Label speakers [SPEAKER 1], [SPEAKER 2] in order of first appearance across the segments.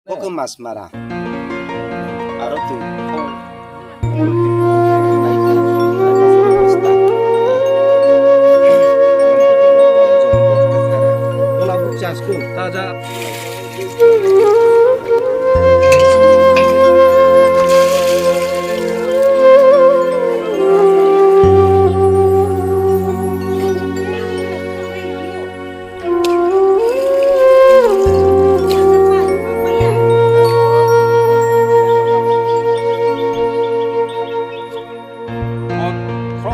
[SPEAKER 1] Poco mas mara. Aro tu.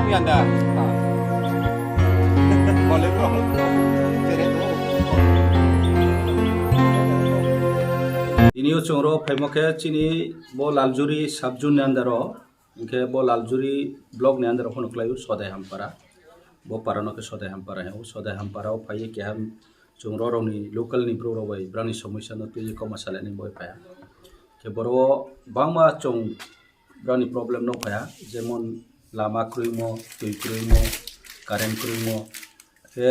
[SPEAKER 1] Yanda. Boleh bro.
[SPEAKER 2] Ini uchungro phaimoke chini bo laljuri subjun ni andaro inke bo laljuri blog ni andaro khono klayu sodai hampara bo parano ke sodai hampara he sodai hampara o phai ke ham chungro ro ni local ni pro ro bai brani samosa no tu ko masala ni boy phaya ke boro bangma chung brani problem no phaya jemon lama kruimo tui kruimo current kruimo ke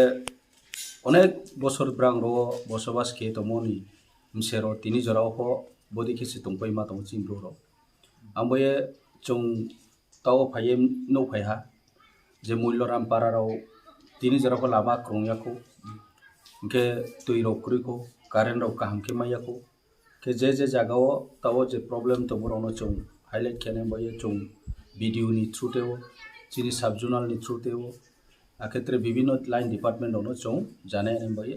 [SPEAKER 2] অনেক বছর ব্রাং র বসবাস কে তমনি মসেরো তিনি জরাও হ বদি কিসি তংপাই মা তং চিংব্রো র আমবয়ে চং তাও ফাইয়ে নো ফাইহা যে মূল্যরাম পারারাও তিনি জরাও লামা ক্রংয়াকো के तुई रोकरिको कारेन रो काहम के मायाको के जे जागाओ ताओ जे प्रॉब्लम तो बरोनो चों हाईलाइट केने बये चों वीडियो नि थ्रुतेओ चिनि सब जर्नल नि थ्रुतेओ आखेत्रे विभिन्न लाइन डिपार्टमेंट ono चों जाने ने बये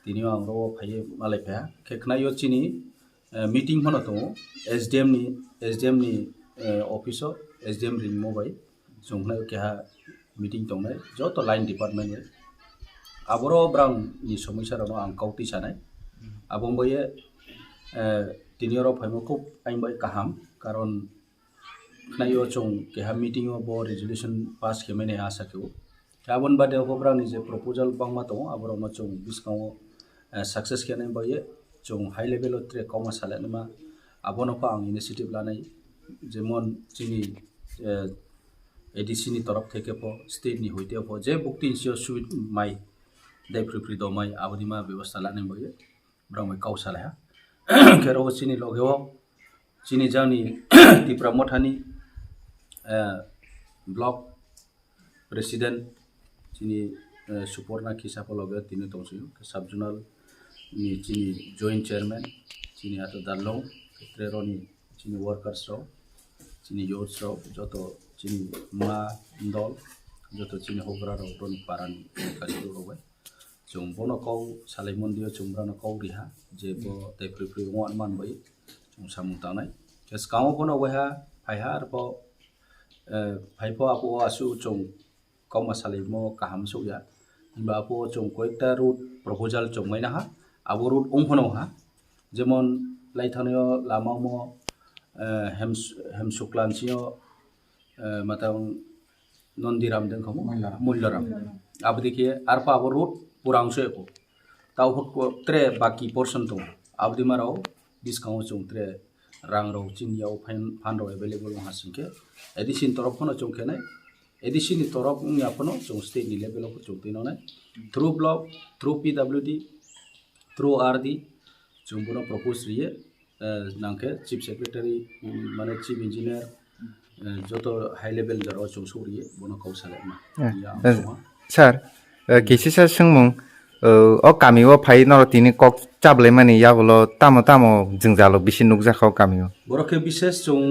[SPEAKER 2] तिनियो आंग्रो फाये माले फया खेखनायो चिनि मीटिंग होनो तो एसडीएम नि ऑफिसो एसडीएम रिंग मोबाइल जोंनायो केहा मीटिंग तंनाय जो तो line department aboro brang ni somisa ro ang kauti sanai abong boye tinioro phaimo ko aing bai kaham karon nayo chong ke ha meeting o bo resolution pass ke mene asa ke abon bade ko brang ni je proposal bangma to aboro no chong biskang success ke nai boye chong high level o tre koma sala ma abono ko ang initiative lanai jemon chini ADC ni torok theke po state ni hoite po je bukti insio suit mai dai pripri domai abudima ব্যবস্থা লানে বয়ে ব্রহ্মে কাউসালা কেরো চিনি লগেও চিনি জানি Tripura মঠানি block president চিনি সুপর্ণা কিসাপ লগে তিনি তংসু sub zonal नि चिनी जॉइंट चेयरमैन चिनी आतो दालौ त्रेरोनी चिनी वर्कर्स रो चिनी यूथ्स रो जतो चिनी मा दल जतो चिनी होग्रा रो रोनी पारानी कारिगो रोबाय जों बोनो कौ सालाय मन्दिर जोंब्रानो कौ रिहा जे बो दे प्रिप्रि वन मान बै जों सामु तानाय केस गाव बोनो वहा फाइहा आरो फाइफो आपो आसु जों कौमा सालाय मो काहाम सौया इबा आपो जों कयटा रूट प्रपोजल जों मैना हा आबो रूट ओंफनो हा जेमन लाइथानयो लामामो हेमसुक्लानसियो मातां नन्दिराम देंखमो मूल्यराम अब देखिए आरपा अब रूट पुरांसो एको ताव त्रे बाकी पोर्शन तो अब दिमाराव डिस्काउंट जों त्रे रां रो चिनियाव फान रो अवेलेबल हासिंके एडिशन तरफ खनो जों केने एडिशन नि तरफ यापनो जों स्टेट नि लेवल को जों दिनो नाय through block through PWD through RD जों बोनो प्रपोज रिये नांके चीफ सेक्रेटरी माने चीफ इंजीनियर जो तो हाई लेवल जरो जों सोरिये बोनो कौसाले मा
[SPEAKER 3] sir किसिसा सोंमुं o kamio phai no tini kok chablai mani yabolo tamo jingjalo bisi nukjakha kamio
[SPEAKER 2] borokhe bishes chung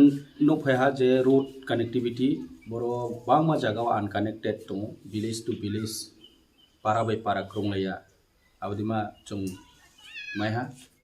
[SPEAKER 2] nokphaiha je road connectivity boro bangma jagao unconnected to village to village para by para kronglaya abdima chung maiha